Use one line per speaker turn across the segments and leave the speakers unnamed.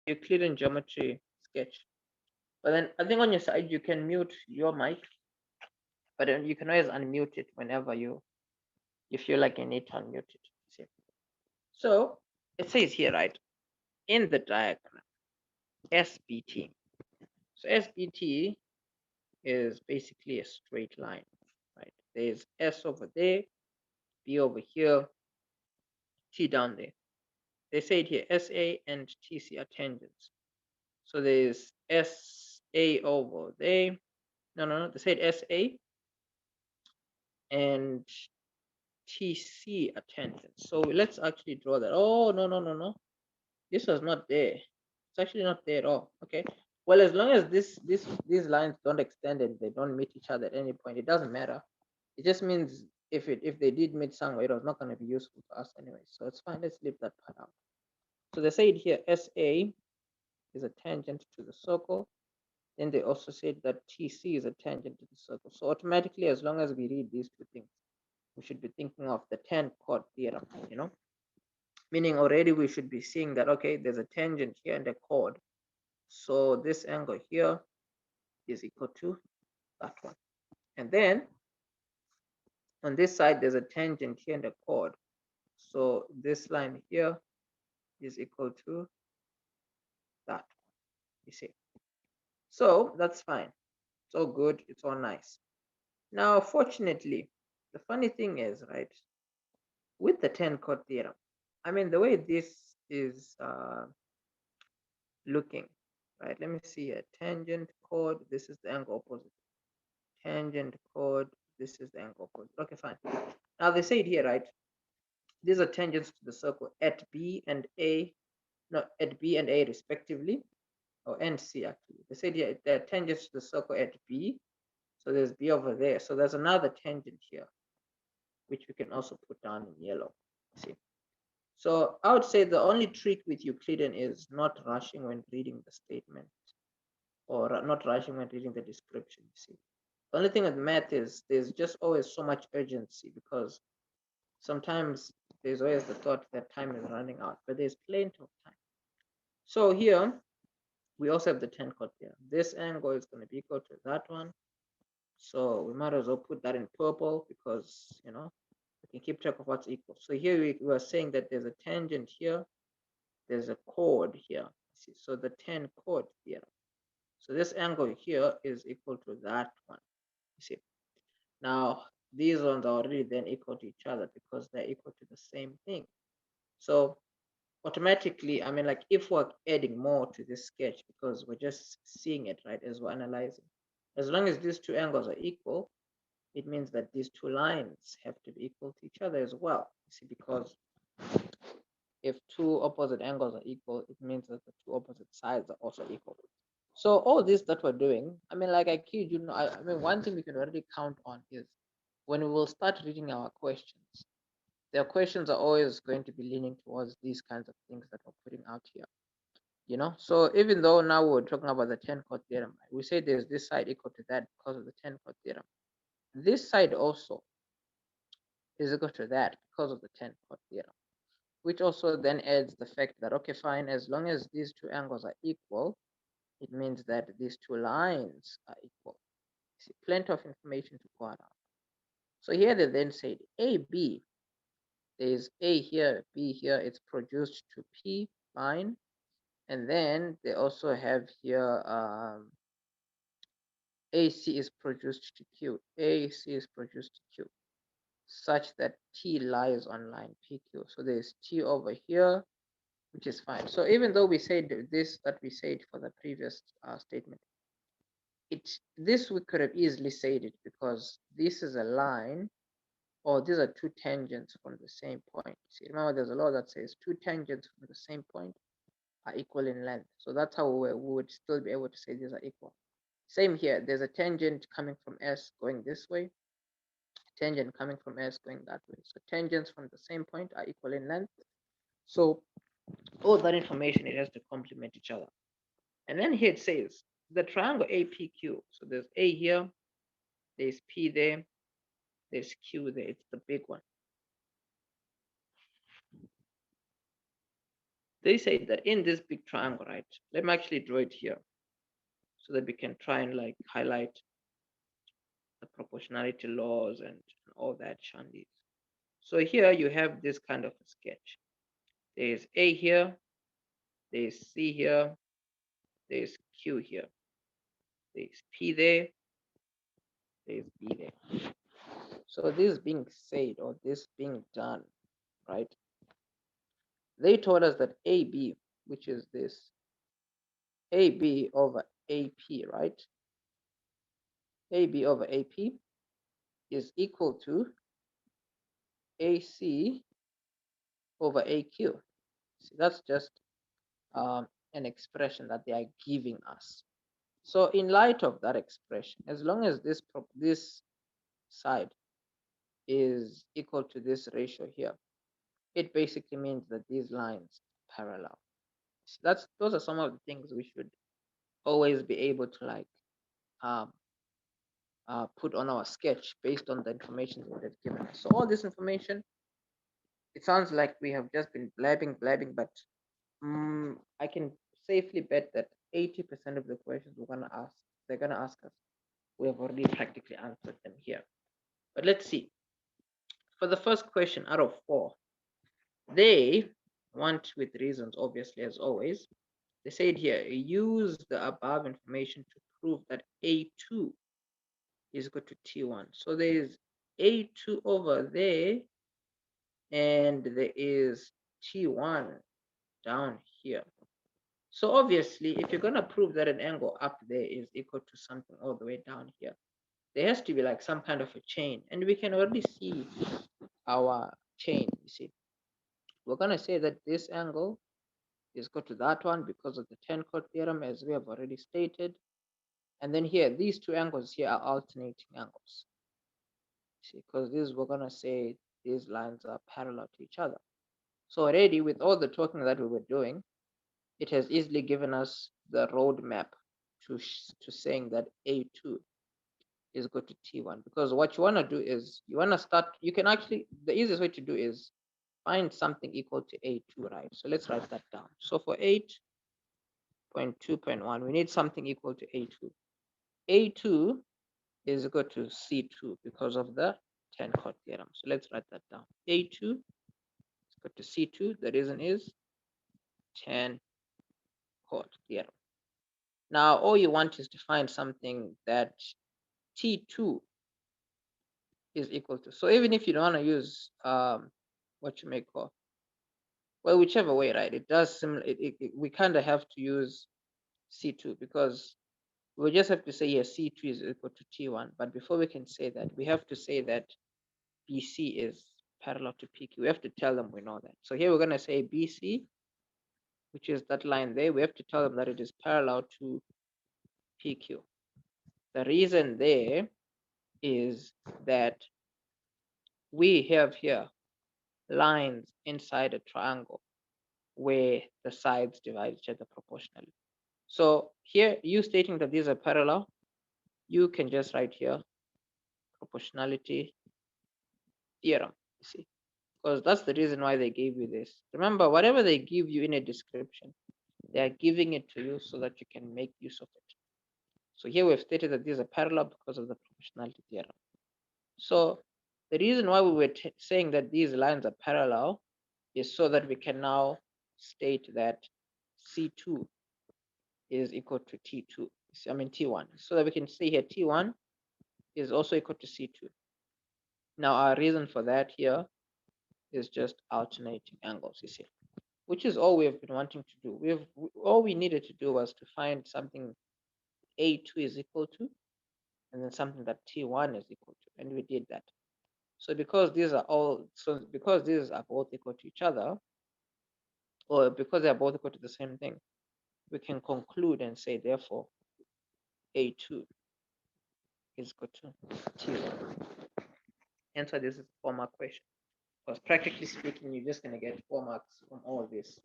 Euclidean geometry sketch. But then I think on your side you can mute your mic, but then you can always unmute it whenever you feel like you need to unmute it. See? So it says here, right, in the diagram, SBT. So SBT is basically a straight line, right? There's S over there, B over here, T down there. They say it here, SA and TC are tangents. So there's SA over there. No, they said SA and TC are tangents. So let's actually draw that. Oh, no. This was not there. It's actually not there at all. Okay. Well, as long as these lines don't extend and they don't meet each other at any point, it doesn't matter. It just means if they did meet somewhere, it was not going to be useful to us anyway. So it's fine. Let's leave that part out. So they say it here, SA is a tangent to the circle. Then they also said that TC is a tangent to the circle. So automatically, as long as we read these two things, we should be thinking of the tan chord theorem, meaning already we should be seeing that, okay, there's a tangent here and a chord. So this angle here is equal to that one. And then on this side, there's a tangent here and a chord. So this line here is equal to that, you see. So that's fine. It's all good. It's all nice. Now, fortunately, the funny thing is, right, with the tan chord theorem, I mean, the way this is looking, right? Let me see a tangent chord. This is the angle opposite. Tangent chord. This is the angle opposite. Okay, fine. Now they say it here, right? These are tangents to the circle at B and A, no, at B and A respectively, or and C actually. They said here they're tangents to the circle at B. So there's B over there. So there's another tangent here, which we can also put down in yellow. See. So I would say the only trick with Euclidean is not rushing when reading the statement, or not rushing when reading the description. You see, the only thing with math is there's just always so much urgency, because sometimes there's always the thought that time is running out, but there's plenty of time. So here we also have the tan chord here. This angle is going to be equal to that one. So we might as well put that in purple, because we can keep track of what's equal. So here we are saying that there's a tangent here, there's a chord here. See, so the tan chord theorem. So this angle here is equal to that one. You see. Now these ones are already then equal to each other because they're equal to the same thing. So automatically, I mean, like if we're adding more to this sketch, because we're just seeing it, right, as we're analyzing, as long as these two angles are equal, it means that these two lines have to be equal to each other as well. You see, because if two opposite angles are equal, it means that the two opposite sides are also equal. So all this that we're doing, I mean, like I kid you, I mean, one thing we can already count on is when we will start reading our questions, their questions are always going to be leaning towards these kinds of things that we're putting out here. So even though now we're talking about the tan chord theorem, we say there's this side equal to that because of the tan chord theorem. This side also is equal to that because of the tan chord theorem, which also then adds the fact that, okay, fine, as long as these two angles are equal, it means that these two lines are equal. See, plenty of information to go around. So here they then said AB, there's A here, B here, it's produced to P, fine. And then they also have here AC is produced to Q. AC is produced to Q, such that T lies on line PQ. So there's T over here, which is fine. So even though we said this, that we said for the previous statement, this we could have easily said it because this is a line, or these are two tangents from the same point. See, remember there's a law that says two tangents from the same point are equal in length. So that's how we would still be able to say these are equal. Same here, there's a tangent coming from S going this way, tangent coming from S going that way. So tangents from the same point are equal in length. So all that information, it has to complement each other. And then here it says the triangle APQ. So there's A here, there's P there, there's Q there. It's the big one. they say that in this big triangle, right? Let me actually draw it here so that we can try and like highlight the proportionality laws and all that shandies. So here you have this kind of a sketch. There's A here, there's C here, there's Q here, there's P there, there's B there. So this being said, or this being done, right? They told us that AB, which is this, AB over AP, right? AB over AP is equal to AC over AQ. So that's just an expression that they are giving us. So in light of that expression, as long as this side is equal to this ratio here, it basically means that these lines are parallel. So those are some of the things we should always be able to like put on our sketch based on the information that they've given us. So all this information, it sounds like we have just been blabbing, but I can safely bet that 80% of the questions they're gonna ask us, we have already practically answered them here. But let's see. For the first question out of 4, they want, with reasons, obviously, as always, they said here, use the above information to prove that A2 is equal to T1. So there is A2 over there, and there is T1 down here. So obviously, if you're going to prove that an angle up there is equal to something all the way down here, there has to be like some kind of a chain. And we can already see our chain, you see. We're going to say that this angle is equal to that one because of the 10 chord theorem, as we have already stated. And then here, these two angles here are alternating angles. See, because this, we're going to say these lines are parallel to each other. So already, with all the talking that we were doing, it has easily given us the roadmap to saying that A2 is equal to T1. Because what you want to do is, you want to start, you can actually, the easiest way to do is find something equal to A2, right? So let's write that down. So for 8.2.1, we need something equal to A2. A2 is equal to C2 because of the 10 chord theorem. So let's write that down. A2 is equal to C2. The reason is 10 chord theorem. Now, all you want is to find something that T2 is equal to. So even if you don't want to use what you may call, well, whichever way, right? It does similar. We kind of have to use C2 because we just have to say here C2 is equal to T1. But before we can say that, we have to say that BC is parallel to PQ. We have to tell them we know that. So here we're going to say BC, which is that line there. We have to tell them that it is parallel to PQ. The reason there is that we have here lines inside a triangle where the sides divide each other proportionally. So here, you stating that these are parallel, you can just write here proportionality theorem, you see, because that's the reason why they gave you this. Remember, whatever they give you in a description, they are giving it to you so that you can make use of it. So here we've stated that these are parallel because of the proportionality theorem. So the reason why we were saying that these lines are parallel is so that we can now state that C2 is equal to T2, I mean T1, so that we can see here T1 is also equal to C2. Now our reason for that here is just alternating angles, you see, which is all we have been wanting to do. All we needed to do was to find something A2 is equal to, and then something that T1 is equal to, and we did that. So because these are both equal to each other, or because they are both equal to the same thing, we can conclude and say, therefore, A2 is equal to T1. Answer this is a 4-mark question. Because practically speaking, you're just going to get 4 marks from all of this.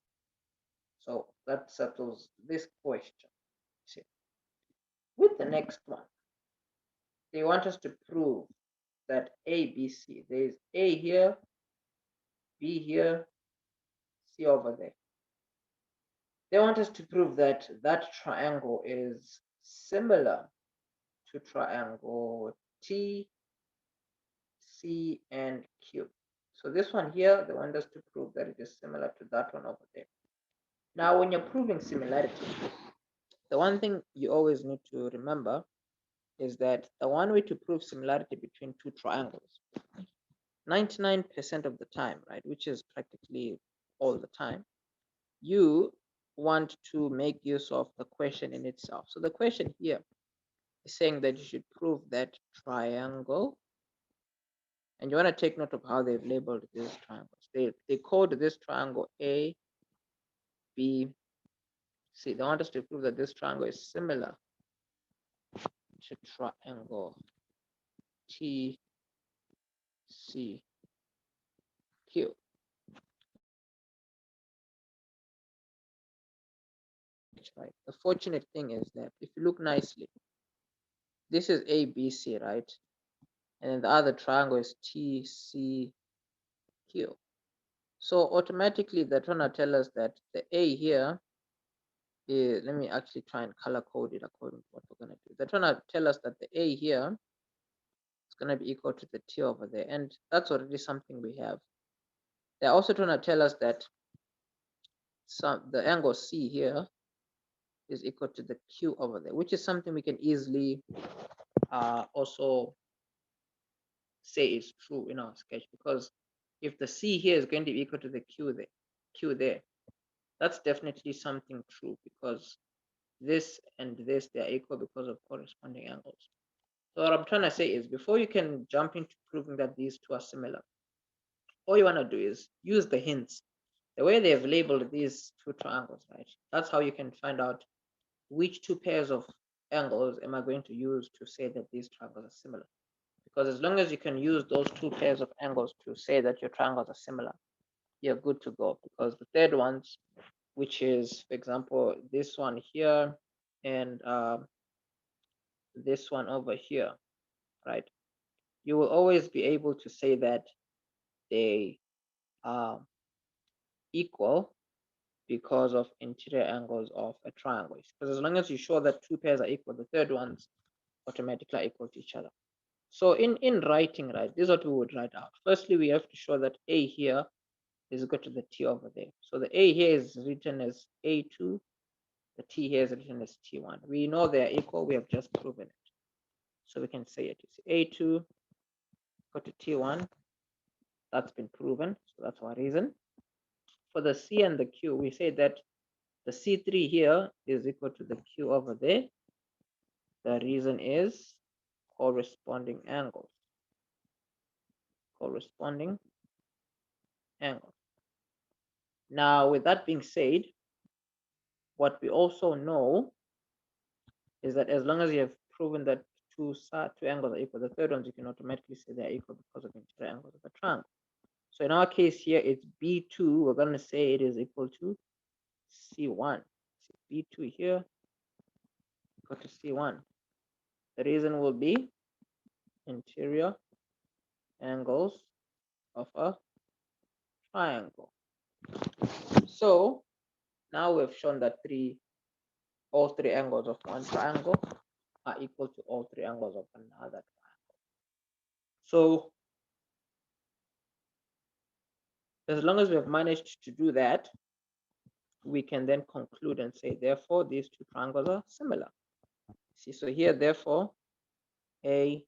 So that settles this question. See. With the next one, they want us to prove that A, B, C, there is A here, B here, C over there. They want us to prove that that triangle is similar to triangle T, C, and Q. So this one here, they want us to prove that it is similar to that one over there. Now, when you're proving similarity, the one thing you always need to remember is that the one way to prove similarity between two triangles, 99% of the time, right, which is practically all the time, you want to make use of the question in itself. So the question here is saying that you should prove that triangle, and you want to take note of how they've labeled these triangles. They called this triangle A, B, C. They want us to prove that this triangle is similar to triangle T, C, Q. Right. The fortunate thing is that if you look nicely, this is ABC, right? And then the other triangle is TCQ. So automatically they're trying to tell us that the A here is, let me actually try and color code it according to what we're going to do. They're trying to tell us that the A here is going to be equal to the T over there. And that's already something we have. They're also trying to tell us that the angle C here is equal to the Q over there, which is something we can easily also say is true in our sketch, because if the C here is going to be equal to the Q there, that's definitely something true, because this and this, they are equal because of corresponding angles. So what I'm trying to say is, before you can jump into proving that these two are similar, all you want to do is use the hints. The way they have labeled these two triangles, right? That's how you can find out which two pairs of angles am I going to use to say that these triangles are similar. Because as long as you can use those two pairs of angles to say that your triangles are similar, you're good to go. Because the third ones, which is, for example, this one here and this one over here, right? You will always be able to say that they are equal because of interior angles of a triangle. Because as long as you show that two pairs are equal, the third ones automatically are equal to each other. So in writing, right, this is what we would write out. Firstly, we have to show that A here is equal to the T over there. So the A here is written as A2, the T here is written as T1. We know they are equal, we have just proven it. So we can say it is A2 equal to T1. That's been proven, so that's our reason. For the C and the Q, we say that the C3 here is equal to the Q over there. The reason is corresponding angles. Corresponding angles. Now, with that being said, what we also know is that as long as you have proven that two angles are equal, the third ones you can automatically say they're equal because of interior angles of a triangle. So in our case here, it's B2. We're going to say it is equal to C1. So B2 here equal to C1. The reason will be interior angles of a triangle. So now we've shown that all three angles of one triangle are equal to all three angles of another triangle. So as long as we have managed to do that, we can then conclude and say, therefore, these two triangles are similar. See, so here, therefore, triangle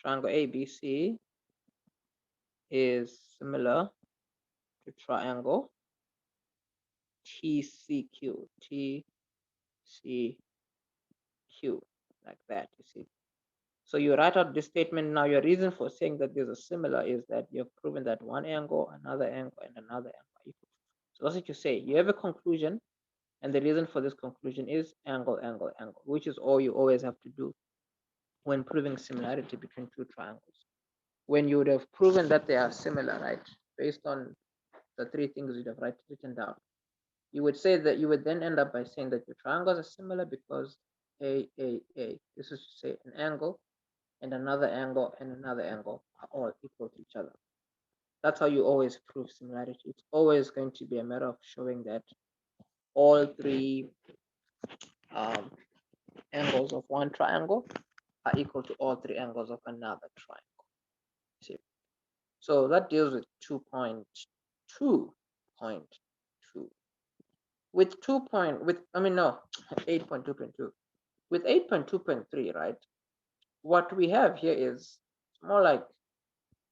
ABC is similar to triangle TCQ, like that, you see. So you write out this statement. Now your reason for saying that these are similar is that you've proven that one angle, another angle, and another angle are equal. So that's what you say. You have a conclusion, and the reason for this conclusion is angle, angle, angle, which is all you always have to do when proving similarity between two triangles. When you would have proven that they are similar, right, based on the three things you'd have written down, you would say that you would then end up by saying that your triangles are similar because A, this is to say an angle and another angle and another angle are all equal to each other. That's how you always prove similarity. It's always going to be a matter of showing that all three angles of one triangle are equal to all three angles of another triangle. See? So that deals with 2.2. With 8.2.2. With 8.2.3, right? What we have here is more like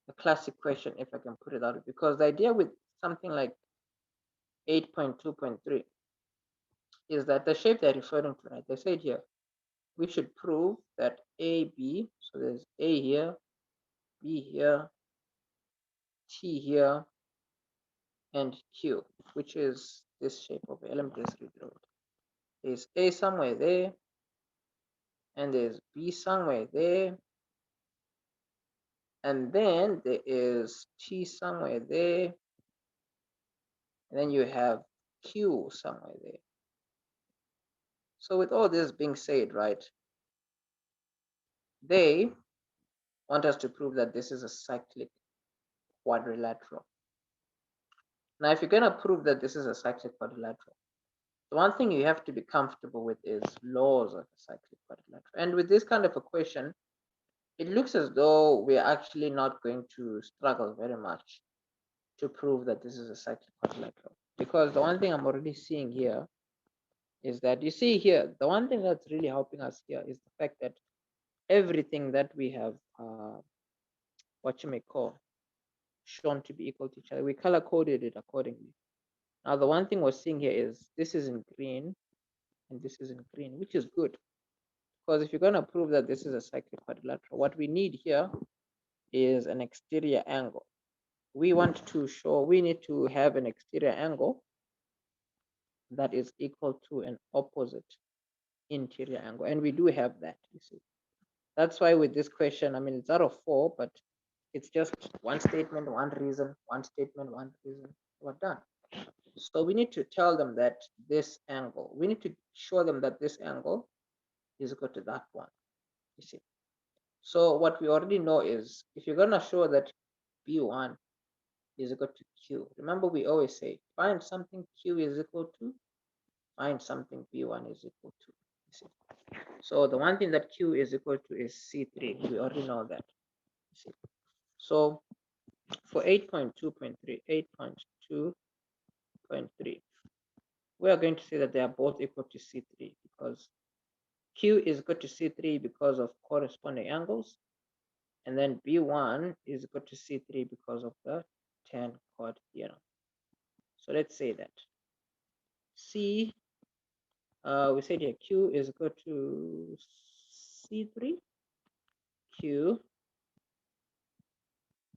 a classic question, if I can put it out, because the idea with something like 8.2.3 is that the shape they're referring to, right? They said here, we should prove that AB, so there's A here, B here, T here, and Q, which is this shape over here. Let me just redraw it. There's A somewhere there, and there's B somewhere there, and then there is T somewhere there, and then you have Q somewhere there. So with all this being said, right, they want us to prove that this is a cyclic quadrilateral. Now, if you're going to prove that this is a cyclic quadrilateral, the one thing you have to be comfortable with is laws of a cyclic quadrilateral. And with this kind of a question, it looks as though we're actually not going to struggle very much to prove that this is a cyclic quadrilateral. Because the one thing I'm already seeing here is that you see here, the one thing that's really helping us here is the fact that everything that we have, what you may call, shown to be equal to each other, we color coded it accordingly. Now, the one thing we're seeing here is this is in green and this is in green, which is good. Because if you're going to prove that this is a cyclic quadrilateral, what we need here is an exterior angle. We want to show, we need to have an exterior angle that is equal to an opposite interior angle. And we do have that, you see. That's why with this question, I mean, it's out of 4, but it's just one statement, one reason, one statement, one reason, we're done. So we need to tell them that this angle, we need to show them that this angle is equal to that one, you see. So what we already know is, if you're going to show that B1 is equal to Q, remember we always say, find something Q is equal to, find something B1 is equal to, you see. So the one thing that Q is equal to is C3, we already know that, you see. So for 8.2.3, 8.2.3, we are going to say that they are both equal to C3 because Q is equal to C3 because of corresponding angles, and then B1 is equal to C3 because of the tan chord theorem. So let's say that C, we said here Q is equal to C3, Q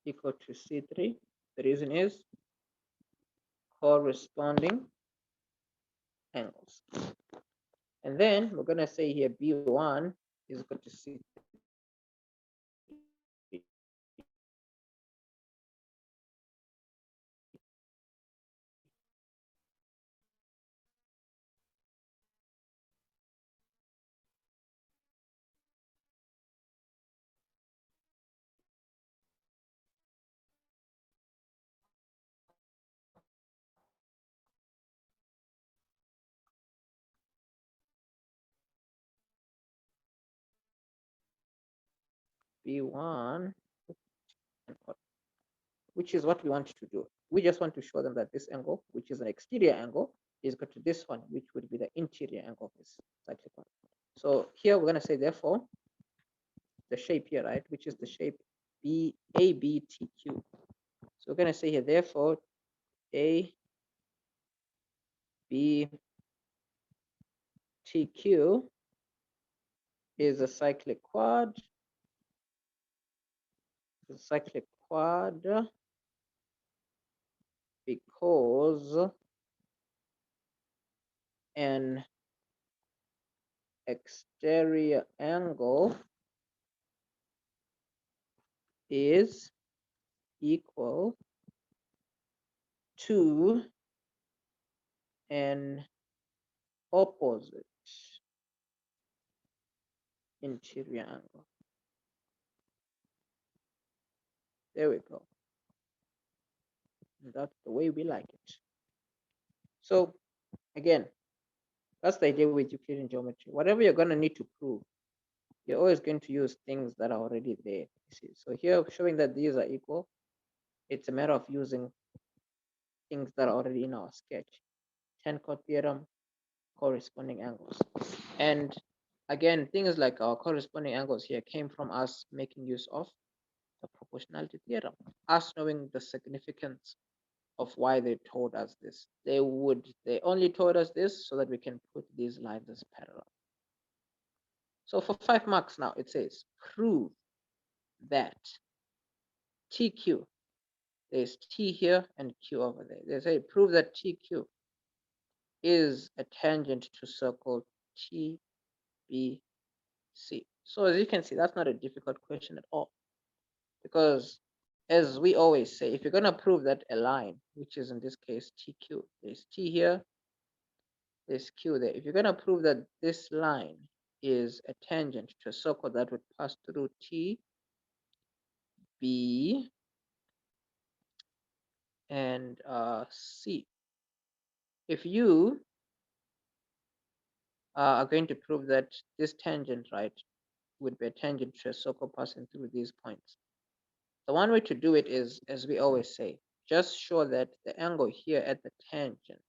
equal to C3. The reason is corresponding angles. And then we're going to say here B1 is equal to C3. B1, which is what we want to do. We just want to show them that this angle, which is an exterior angle, is equal to this one, which would be the interior angle of this cyclic one. So here we're going to say, therefore, the shape here, right, which is the shape ABTQ. So we're going to say here, therefore, ABTQ is a cyclic quad. It's a cyclic quad because an exterior angle is equal to an opposite interior angle. There we go. And that's the way we like it. So again, that's the idea with Euclidean geometry. Whatever you're going to need to prove, you're always going to use things that are already there. You see, so here showing that these are equal, it's a matter of using things that are already in our sketch. 10 chord theorem, corresponding angles. And again, things like our corresponding angles here came from us making use of the proportionality theorem, us knowing the significance of why they told us this. They only told us this so that we can put these lines as parallel. So for 5 marks now, it says prove that TQ, there's T here and Q over there. They say prove that TQ is a tangent to circle TBC. So as you can see, that's not a difficult question at all, because as we always say, if you're going to prove that a line, which is in this case TQ, there's T here, there's Q there. If you're going to prove that this line is a tangent to a circle that would pass through T, B, and C, if you are going to prove that this tangent, right, would be a tangent to a circle passing through these points, the one way to do it is, as we always say, just show that the angle here at the tangent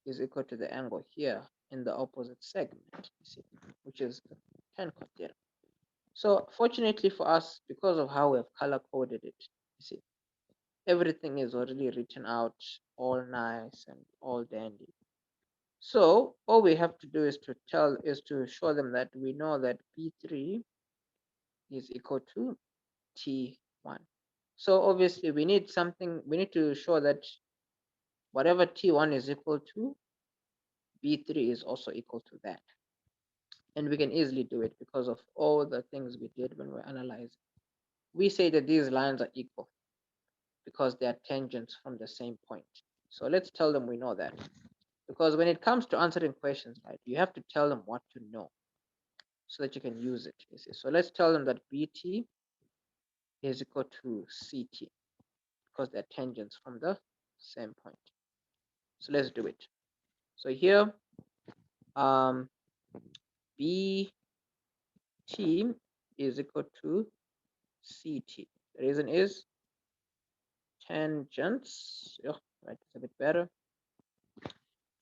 is equal to the angle here in the opposite segment, you see, which is the 10 chord theorem. So fortunately for us, because of how we have color coded it, you see, everything is already written out all nice and all dandy. So all we have to do is to show them that we know that B3 is equal to T1. So obviously we need to show that whatever T1 is equal to, B3 is also equal to that. And we can easily do it because of all the things we did when we're analyzing. We say that these lines are equal because they are tangents from the same point. So let's tell them we know that. Because when it comes to answering questions, right, you have to tell them what to know so that you can use it. You see. So let's tell them that BT is equal to CT because they're tangents from the same point. So let's do it. So here, BT is equal to CT. The reason is tangents. Oh, right, it's a bit better.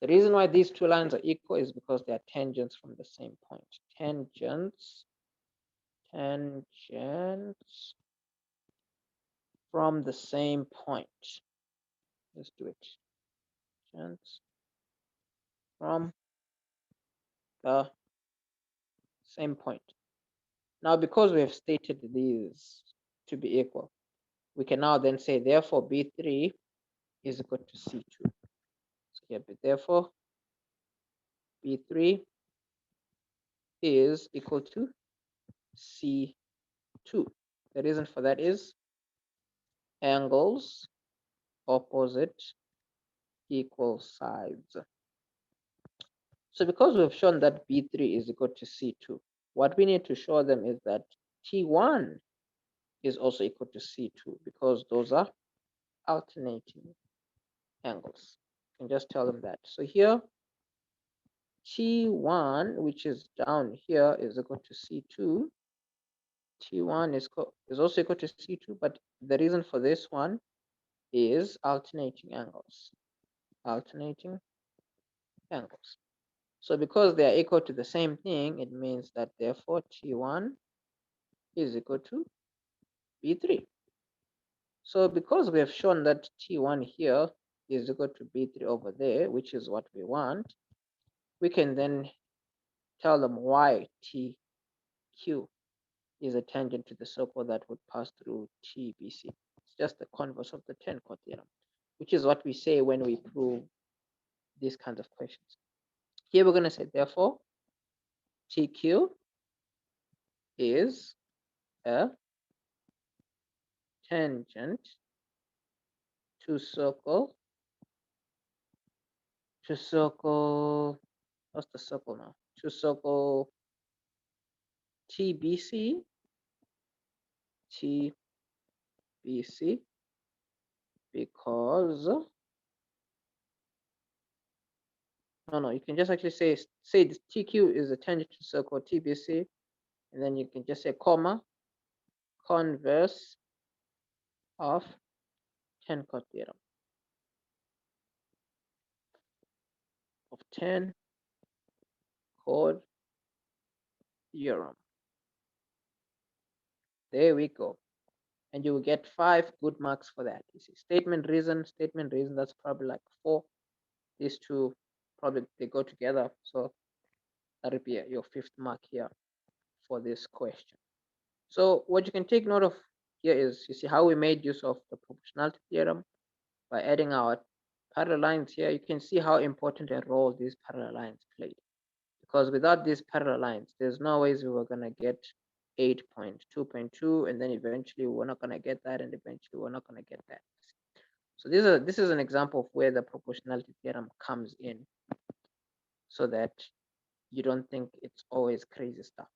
The reason why these two lines are equal is because they are tangents from the same point. Tangents from the same point. Let's do it. Tangents from the same point. Now, because we have stated these to be equal, we can now then say, therefore, B3 is equal to C2. So here, therefore, B3 is equal to C2. The reason for that is angles opposite equal sides. So because we've shown that B3 is equal to C2, what we need to show them is that T1 is also equal to C2 because those are alternating angles. You can just tell them that. So here, T1, which is down here, is equal to C2. T1 is also equal to C2, but the reason for this one is alternating angles. Alternating angles. So because they are equal to the same thing, it means that therefore T1 is equal to B3. So because we have shown that T1 here is equal to B3 over there, which is what we want, we can then tell them why TQ is a tangent to the circle that would pass through TBC. It's just the converse of the 10 chord theorem, which is what we say when we prove these kinds of questions. Here we're going to say, therefore, TQ is a tangent to circle, what's the circle now? To circle TBC, because no, you can just actually say this TQ is a tangent to circle TBC, and then you can just say comma converse of 10 chord theorem of 10 chord theorem. There we go. And you will get 5 good marks for that. You see, statement, reason, that's probably like 4. These two probably they go together. So that'll be your 5th mark here for this question. So what you can take note of here is, you see how we made use of the proportionality theorem by adding our parallel lines here. You can see how important a role these parallel lines played. Because without these parallel lines, there's no ways we were going to get 8.2.2, and then eventually we're not going to get that, and eventually we're not going to get that. So this is an example of where the proportionality theorem comes in, so that you don't think it's always crazy stuff.